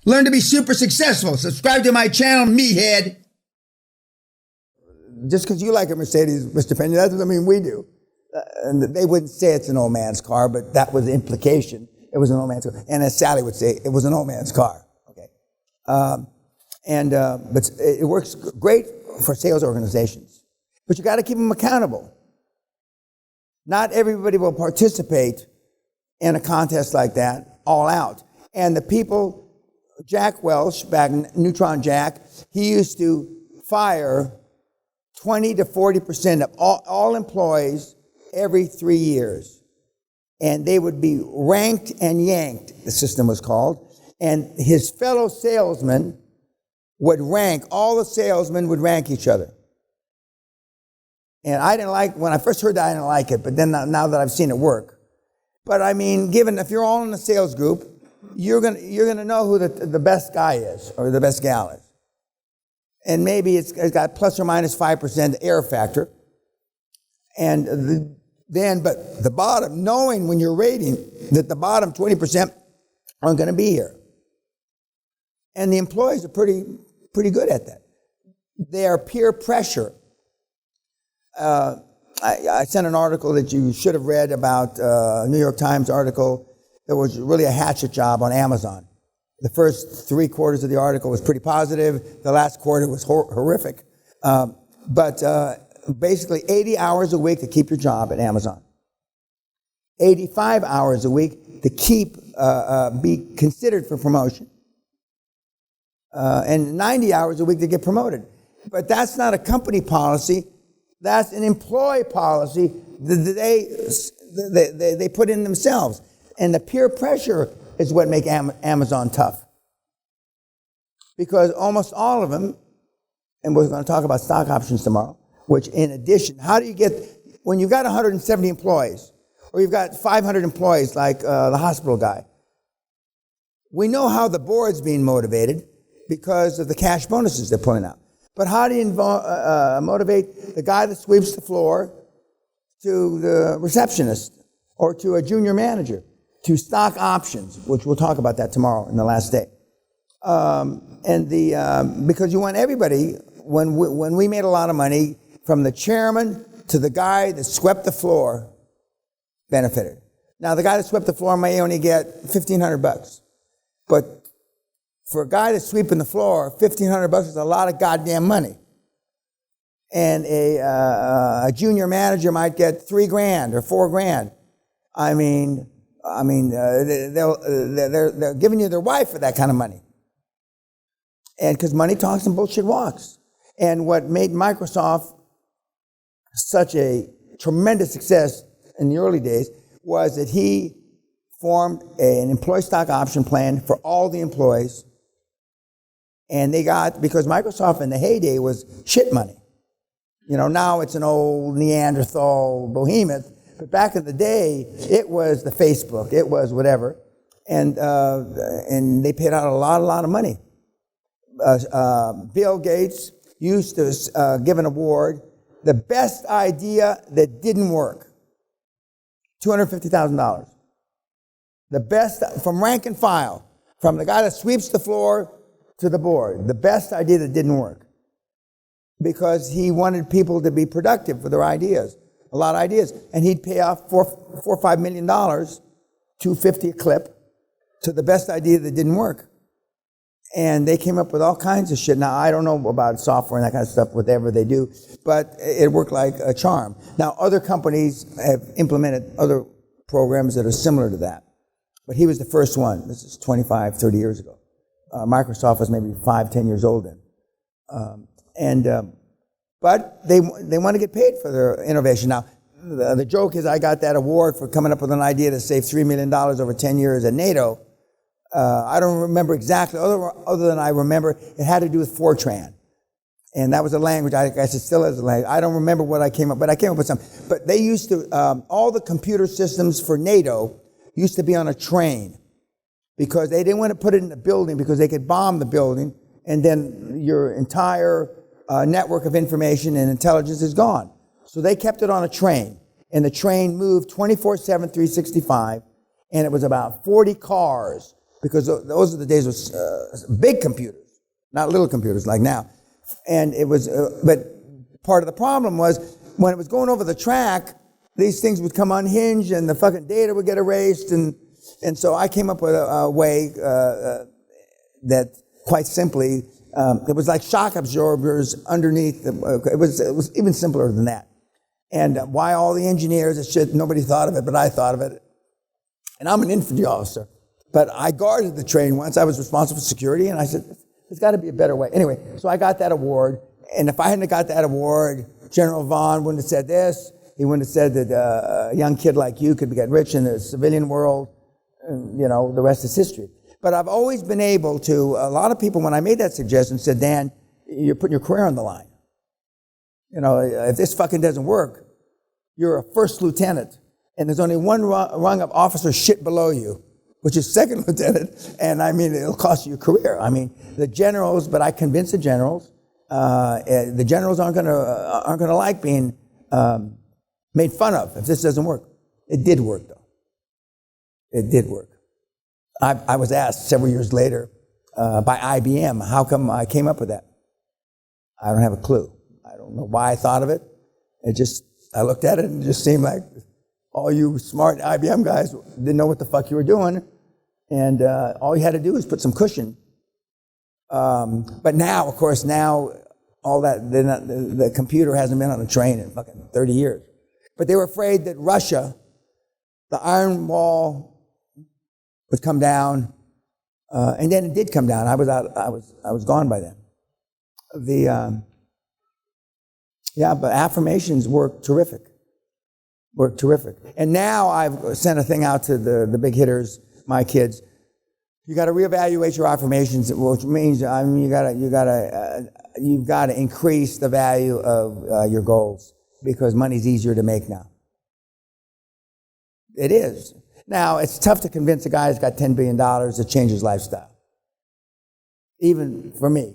Learn to be super successful. Subscribe to my channel, meathead. Just because you like a Mercedes, Mr. Peña, that doesn't mean we do. And they wouldn't say it's an old man's car, but that was the implication. It was an old man's car. And as Sally would say, it was an old man's car. Okay. But it works great for sales organizations. But you got to keep them accountable. Not everybody will participate in a contest like that, all out. And the people, Jack Welch, back in Neutron Jack, he used to fire 20 to 40% of all employees every 3 years. And they would be ranked and yanked, the system was called. And his fellow salesmen would rank, all the salesmen would rank each other. And I didn't like, when I first heard that, I didn't like it, but then now that I've seen it work. But I mean, given, if you're all in a sales group, you're gonna know who the best guy is, or the best gal is. And maybe it's got plus or minus 5% error factor. And but the bottom, knowing when you're rating that the bottom 20% aren't gonna be here. And the employees are pretty good at that. They are peer pressure. I sent an article that you should have read about a New York Times article that was really a hatchet job on Amazon. The first 3 quarters of the article was pretty positive. The last quarter was horrific. But basically 80 hours a week to keep your job at Amazon. 85 hours a week to be considered for promotion. And 90 hours a week to get promoted. But that's not a company policy. That's an employee policy that they put in themselves. And the peer pressure is what makes Amazon tough. Because almost all of them, and we're going to talk about stock options tomorrow, which in addition, how do you get, when you've got 170 employees, or you've got 500 employees like the hospital guy, we know how the board's being motivated because of the cash bonuses they're pulling out. But how do you motivate the guy that sweeps the floor to the receptionist or to a junior manager to stock options, which we'll talk about that tomorrow in the last day. Because you want everybody, when we made a lot of money, from the chairman to the guy that swept the floor, benefited. Now the guy that swept the floor may only get $1,500, but for a guy that's sweeping the floor, $1,500 is a lot of goddamn money. And a junior manager might get $3,000 or $4,000. I mean, they're giving you their wife for that kind of money. And because money talks and bullshit walks. And what made Microsoft such a tremendous success in the early days was that he formed an employee stock option plan for all the employees. And they got, because Microsoft in the heyday was shit money. You know, now it's an old Neanderthal behemoth, but back in the day, it was the Facebook, it was whatever. And they paid out a lot of money. Bill Gates used to give an award, the best idea that didn't work, $250,000. The best, from rank and file, from the guy that sweeps the floor to the board, the best idea that didn't work. Because he wanted people to be productive for their ideas, a lot of ideas. And he'd pay off $4 or $5 million, $250 a clip, to the best idea that didn't work. And they came up with all kinds of shit. Now, I don't know about software and that kind of stuff, whatever they do, but it worked like a charm. Now, other companies have implemented other programs that are similar to that. But he was the first one. This is 25, 30 years ago. Microsoft was maybe 5, 10 years old then. But they want to get paid for their innovation. Now, the joke is I got that award for coming up with an idea to save $3 million over 10 years at NATO. I don't remember exactly, other than I remember it had to do with Fortran. And that was a language, I guess it still is a language. I don't remember what I came up, but I came up with something. But they used to, all the computer systems for NATO used to be on a train because they didn't want to put it in a building because they could bomb the building and then your entire network of information and intelligence is gone. So they kept it on a train, and the train moved 24/7, 365, and it was about 40 cars, because those are the days of big computers, not little computers like now. And it was, but part of the problem was when it was going over the track, these things would come unhinged and the fucking data would get erased. And so I came up with a way that quite simply, it was like shock absorbers underneath. It was even simpler than that. And why all the engineers and shit, nobody thought of it, but I thought of it. And I'm an infantry officer. But I guarded the train once. I was responsible for security, and I said, there's got to be a better way. Anyway, so I got that award. And if I hadn't got that award, General Vaughn wouldn't have said this. He wouldn't have said that a young kid like you could get rich in the civilian world. You know, the rest is history. But I've always been able to, a lot of people, when I made that suggestion, said, Dan, you're putting your career on the line. You know, if this fucking doesn't work, you're a first lieutenant, and there's only one rung of officer shit below you, which is second lieutenant, and I mean, it'll cost you your career. I mean, the generals, but I convinced the generals aren't gonna like being made fun of if this doesn't work. It did work, though. It did work. I was asked several years later by IBM, how come I came up with that? I don't have a clue. I don't know why I thought of it. I looked at it and it just seemed like all you smart IBM guys didn't know what the fuck you were doing. And all you had to do was put some cushion. But now, of course, all that, the computer hasn't been on a train in fucking 30 years. But they were afraid that Russia, the Iron Wall, would come down, and then it did come down. I was gone by then. But Affirmations worked terrific. And now I've sent a thing out to the big hitters, my kids. You got to reevaluate your affirmations, which means you've got to increase the value of your goals because money's easier to make now. It is. Now, it's tough to convince a guy who's got $10 billion to change his lifestyle, even for me.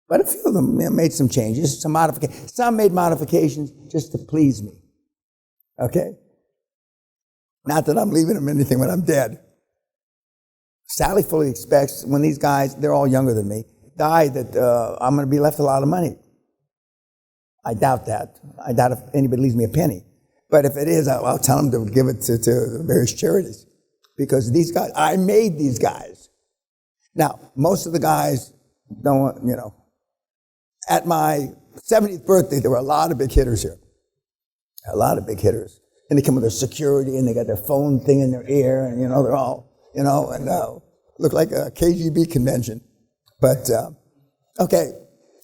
But a few of them made some changes, some modifications. Some made modifications just to please me, okay? Not that I'm leaving them anything when I'm dead. Sally fully expects when these guys, they're all younger than me, die that I'm going to be left a lot of money. I doubt that. I doubt if anybody leaves me a penny. But if it is, I'll tell them to give it to various charities. Because these guys, I made these guys. Now, most of the guys don't, at my 70th birthday, there were a lot of big hitters here. A lot of big hitters. And they come with their security, and they got their phone thing in their ear, and, they're all, and look like a KGB convention. But, okay.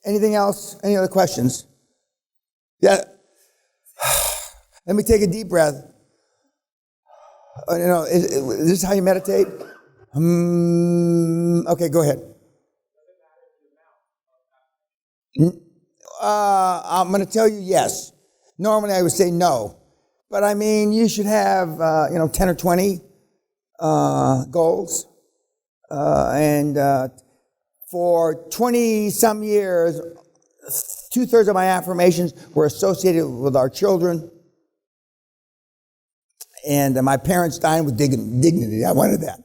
Anything else? Any other questions? Yeah. Let me take a deep breath. Is this how you meditate? Okay, go ahead. I'm going to tell you yes. Normally I would say no. But I mean, you should have, 10 or 20 goals. And for 20-some years, 2/3 of my affirmations were associated with our children. And my parents dying with dignity. I wanted that.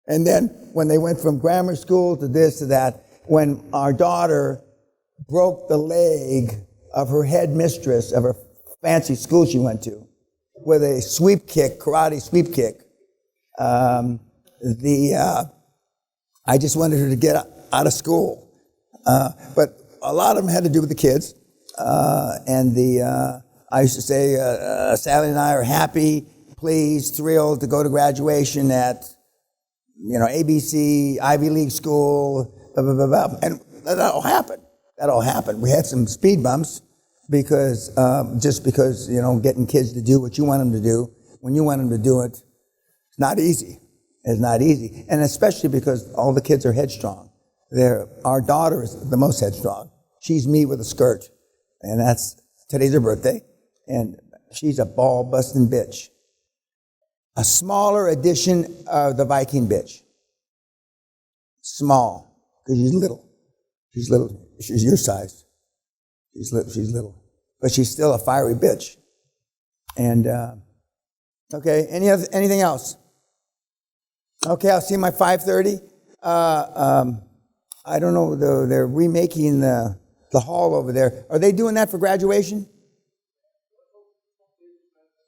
And then when they went from grammar school to this to that, when our daughter broke the leg of her headmistress of her fancy school she went to with a sweep kick, karate sweep kick, I just wanted her to get out of school. But a lot of them had to do with the kids. I used to say, Sally and I are happy, pleased, thrilled to go to graduation at, ABC, Ivy League school, blah, blah, blah, blah. And that all happened. That all happened. We had some speed bumps because, getting kids to do what you want them to do, when you want them to do it, it's not easy. It's not easy. And especially because all the kids are headstrong. Our daughter is the most headstrong. She's me with a skirt. And today's her birthday. And she's a ball-busting bitch. A smaller edition of the Viking bitch. Small, because she's little. She's little. She's your size. She's little. But she's still a fiery bitch. And, okay, anything else? Okay, I'll see you at 5:30. I don't know, they're remaking the hall over there. Are they doing that for graduation?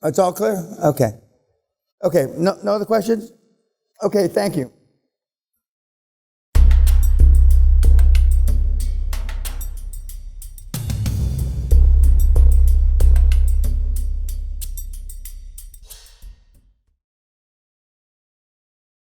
It's all clear? Okay. Okay, no other questions? Okay, thank you.